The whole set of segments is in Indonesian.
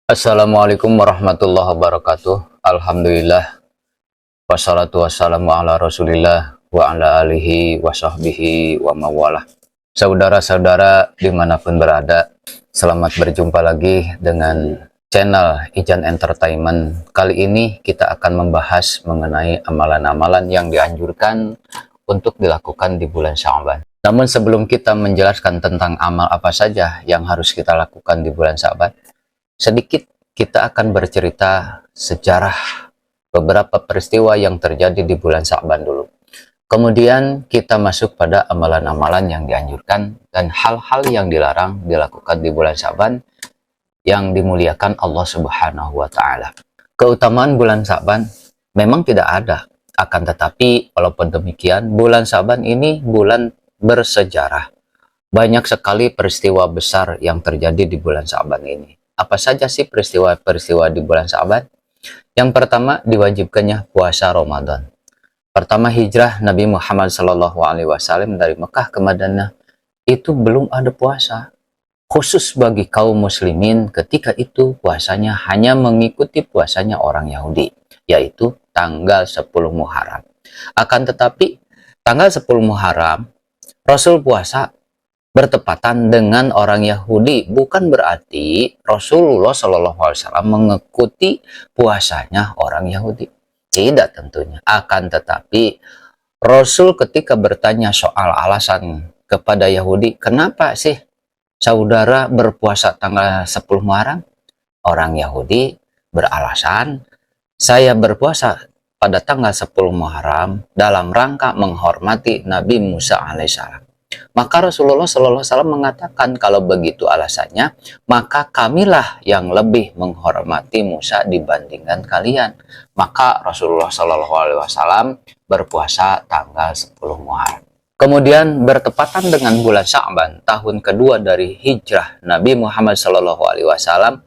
Assalamualaikum warahmatullahi wabarakatuh. Alhamdulillah. Wassalatu wassalamu ala rasulillah wa ala alihi wa sahbihi wa mawalah. Saudara-saudara dimanapun berada, selamat berjumpa lagi dengan channel Ijan Entertainment. Kali ini kita akan membahas mengenai amalan-amalan yang dianjurkan untuk dilakukan di bulan Sya'ban. Namun sebelum kita menjelaskan tentang amal apa saja yang harus kita lakukan di bulan Sya'ban, sedikit kita akan bercerita sejarah beberapa peristiwa yang terjadi di bulan Sya'ban dulu. Kemudian kita masuk pada amalan-amalan yang dianjurkan dan hal-hal yang dilarang dilakukan di bulan Sya'ban yang dimuliakan Allah Subhanahu wa Ta'ala. Keutamaan bulan Sya'ban memang tidak ada, akan tetapi walaupun demikian, bulan Sya'ban ini bulan bersejarah. Banyak sekali peristiwa besar yang terjadi di bulan Sya'ban ini. Apa saja sih peristiwa-peristiwa di bulan Sya'ban? Yang pertama, diwajibkannya puasa Ramadan. Pertama, hijrah Nabi Muhammad SAW dari Mekah ke Madinah, itu belum ada puasa. Khusus bagi kaum muslimin ketika itu puasanya hanya mengikuti puasanya orang Yahudi, yaitu tanggal 10 Muharram. Akan tetapi, tanggal 10 Muharram, Rasul puasa bertepatan dengan orang Yahudi, bukan berarti Rasulullah SAW mengikuti puasanya orang Yahudi. Tidak tentunya. Akan tetapi Rasul ketika bertanya soal alasan kepada Yahudi, kenapa sih saudara berpuasa tanggal 10 Muharram? Orang Yahudi beralasan, saya berpuasa pada tanggal 10 Muharram dalam rangka menghormati Nabi Musa alaihissalam. Maka Rasulullah SAW mengatakan, kalau begitu alasannya, maka kamilah yang lebih menghormati Musa dibandingkan kalian. Maka Rasulullah SAW berpuasa tanggal 10 Muharram. Kemudian bertepatan dengan bulan Sya'ban, tahun kedua dari hijrah Nabi Muhammad SAW,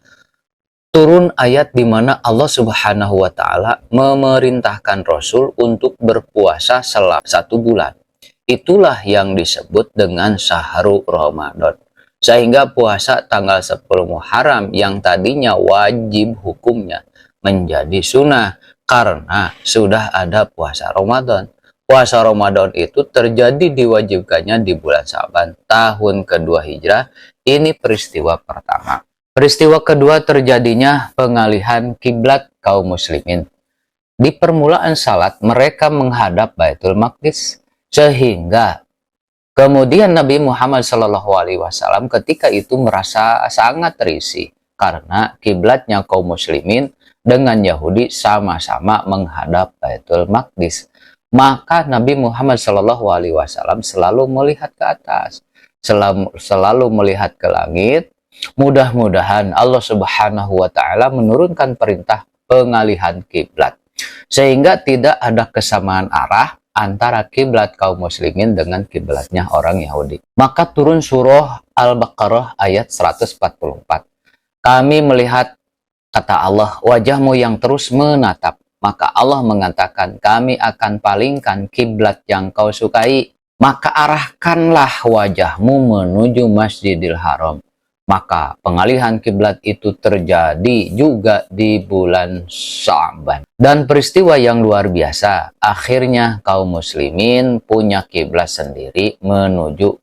turun ayat di mana Allah Subhanahu wa Ta'ala memerintahkan Rasul untuk berpuasa selama 1 bulan. Itulah yang disebut dengan Syahrul Ramadan. Sehingga puasa tanggal 10 Muharram yang tadinya wajib hukumnya menjadi sunnah karena sudah ada puasa Ramadan. Puasa Ramadan itu terjadi diwajibkannya di bulan Sya'ban, tahun kedua hijrah. Ini peristiwa pertama. Peristiwa kedua terjadinya pengalihan kiblat kaum muslimin. Di permulaan salat mereka menghadap Baitul Maqdis, sehingga kemudian Nabi Muhammad SAW ketika itu merasa sangat risih karena kiblatnya kaum muslimin dengan Yahudi sama-sama menghadap Baitul Maqdis. Maka Nabi Muhammad SAW selalu melihat ke atas, selalu melihat ke langit. Mudah-mudahan Allah Subhanahu wa Ta'ala menurunkan perintah pengalihan kiblat sehingga tidak ada kesamaan arah antara kiblat kaum muslimin dengan kiblatnya orang Yahudi. Maka turun surah Al-Baqarah ayat 144. Kami melihat, kata Allah, wajahmu yang terus menatap. Maka Allah mengatakan, kami akan palingkan kiblat yang kau sukai. Maka arahkanlah wajahmu menuju Masjidil Haram. Maka pengalihan kiblat itu terjadi juga di bulan Sya'ban. Dan peristiwa yang luar biasa, akhirnya kaum muslimin punya kiblat sendiri menuju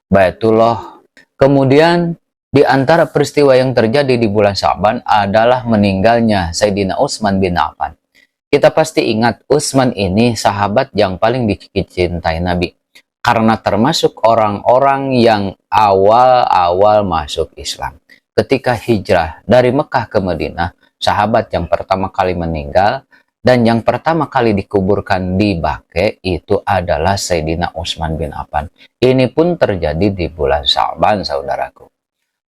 Baitullah. Kemudian di antara peristiwa yang terjadi di bulan Sya'ban adalah meninggalnya Sayyidina Utsman bin Affan. Kita pasti ingat Utsman ini sahabat yang paling dicintai Nabi, karena termasuk orang-orang yang awal-awal masuk Islam. Ketika hijrah dari Mekah ke Madinah, sahabat yang pertama kali meninggal dan yang pertama kali dikuburkan di Baqi itu adalah Sayyidina Utsman bin Affan. Ini pun terjadi di bulan Sya'ban, saudaraku.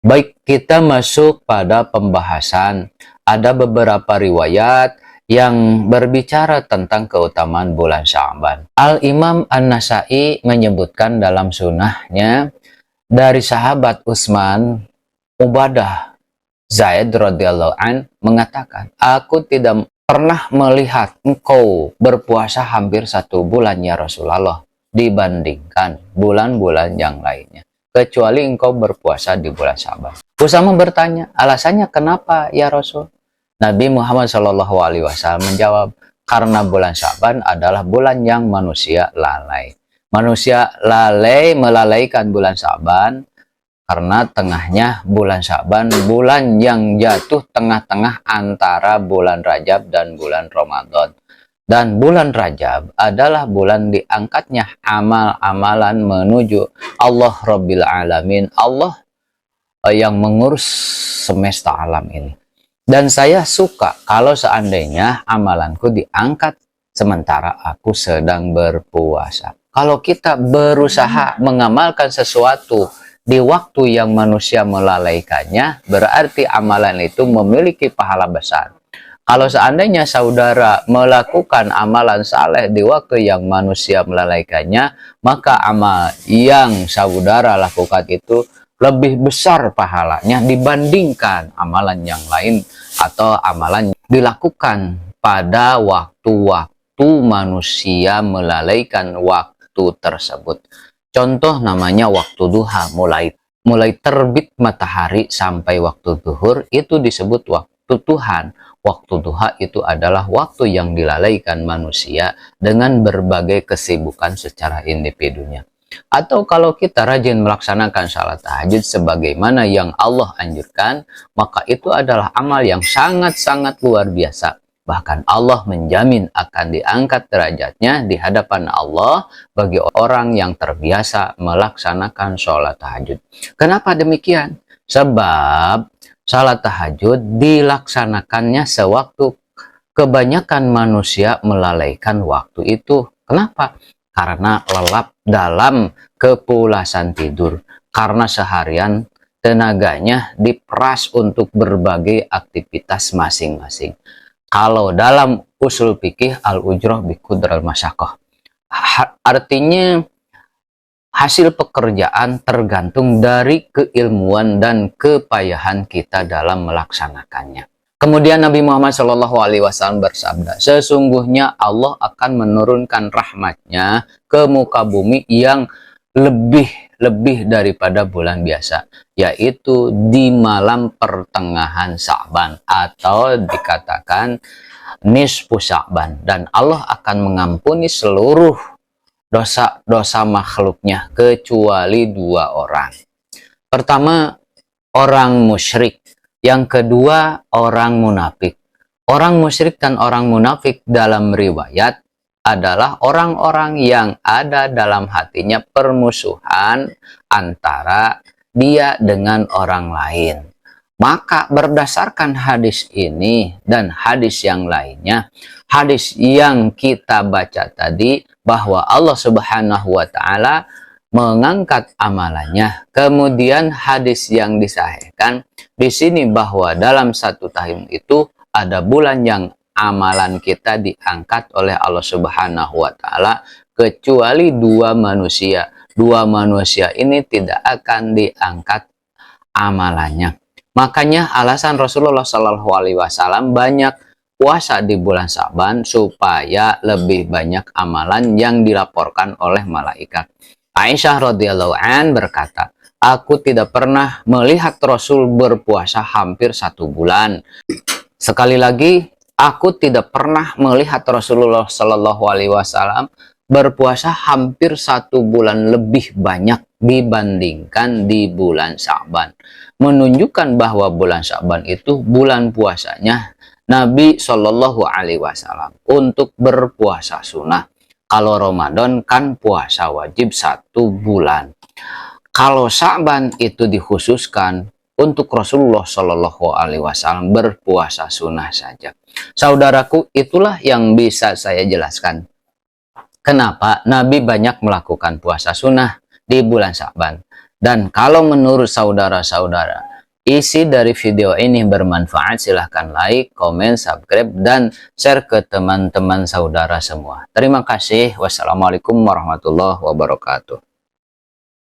Baik, kita masuk pada pembahasan. Ada beberapa riwayat yang berbicara tentang keutamaan bulan Sya'ban. Al-Imam An-Nasai menyebutkan dalam sunnahnya dari sahabat Utsman, Ubadah Zaid radhiyallahu an mengatakan, aku tidak pernah melihat engkau berpuasa hampir 1 bulan ya Rasulullah dibandingkan bulan-bulan yang lainnya. kecuali engkau berpuasa di bulan Sya'ban. Usama bertanya, alasannya kenapa ya Rasul? Nabi Muhammad SAW menjawab, karena bulan Sya'ban adalah bulan yang manusia lalai. Manusia lalai melalaikan bulan Sya'ban karena tengahnya bulan Sya'ban, bulan yang jatuh tengah-tengah antara bulan Rajab dan bulan Ramadan. Dan bulan Rajab adalah bulan diangkatnya amal-amalan menuju Allah Rabbil Alamin, Allah yang mengurus semesta alam ini. Dan saya suka kalau seandainya amalanku diangkat sementara aku sedang berpuasa. Kalau kita berusaha mengamalkan sesuatu di waktu yang manusia melalaikannya, berarti amalan itu memiliki pahala besar. Kalau seandainya saudara melakukan amalan saleh di waktu yang manusia melalaikannya, maka amal yang saudara lakukan itu lebih besar pahalanya dibandingkan amalan yang lain atau amalan yang dilakukan pada waktu-waktu manusia melalaikan waktu tersebut. Contoh namanya waktu duha, mulai terbit matahari sampai waktu zuhur itu disebut waktu Tuhan. Waktu duha itu adalah waktu yang dilalaikan manusia dengan berbagai kesibukan secara individunya. Atau kalau kita rajin melaksanakan salat tahajud sebagaimana yang Allah anjurkan, maka itu adalah amal yang sangat-sangat luar biasa. Bahkan Allah menjamin akan diangkat derajatnya di hadapan Allah bagi orang yang terbiasa melaksanakan sholat tahajud. Kenapa demikian? Sebab salat tahajud dilaksanakannya sewaktu kebanyakan manusia melalaikan waktu itu. Kenapa? Karena lelap dalam kepulasan tidur. Karena seharian tenaganya diperas untuk berbagai aktivitas masing-masing. Kalau dalam usul fikih al-ujrah biqadril masyaqqah, artinya hasil pekerjaan tergantung dari keilmuan dan kepayahan kita dalam melaksanakannya. Kemudian Nabi Muhammad SAW bersabda, sesungguhnya Allah akan menurunkan rahmatnya ke muka bumi yang lebih daripada bulan biasa, yaitu di malam pertengahan Sya'ban atau dikatakan nisfu Sya'ban, dan Allah akan mengampuni seluruh dosa-dosa makhluknya kecuali dua orang. Pertama, orang musyrik. Yang kedua, orang munafik. Orang musyrik dan orang munafik dalam riwayat adalah orang-orang yang ada dalam hatinya permusuhan antara dia dengan orang lain. Maka berdasarkan hadis ini dan hadis yang lainnya, hadis yang kita baca tadi bahwa Allah Subhanahu wa Ta'ala mengangkat amalannya. Kemudian hadis yang disahihkan di sini bahwa dalam satu tahun itu ada bulan yang amalan kita diangkat oleh Allah Subhanahu wa Ta'ala kecuali dua manusia. Dua manusia ini tidak akan diangkat amalannya. Makanya alasan Rasulullah SAW banyak puasa di bulan Sya'ban supaya lebih banyak amalan yang dilaporkan oleh malaikat. Aisyah radhiyallahu an berkata, aku tidak pernah melihat Rasul berpuasa hampir 1 bulan. Sekali lagi, aku tidak pernah melihat Rasulullah SAW berpuasa hampir 1 bulan lebih banyak dibandingkan di bulan Sya'ban. Menunjukkan bahwa bulan Sya'ban itu bulan puasanya Nabi SAW untuk berpuasa sunnah. Kalau Ramadan kan puasa wajib 1 bulan. Kalau Sya'ban itu dikhususkan untuk Rasulullah SAW berpuasa sunnah saja. Saudaraku, itulah yang bisa saya jelaskan kenapa Nabi banyak melakukan puasa sunnah di bulan Sya'ban. Dan kalau menurut saudara-saudara, isi dari video ini bermanfaat, silahkan like, komen, subscribe, dan share ke teman-teman saudara semua. Terima kasih. Wassalamualaikum warahmatullahi wabarakatuh.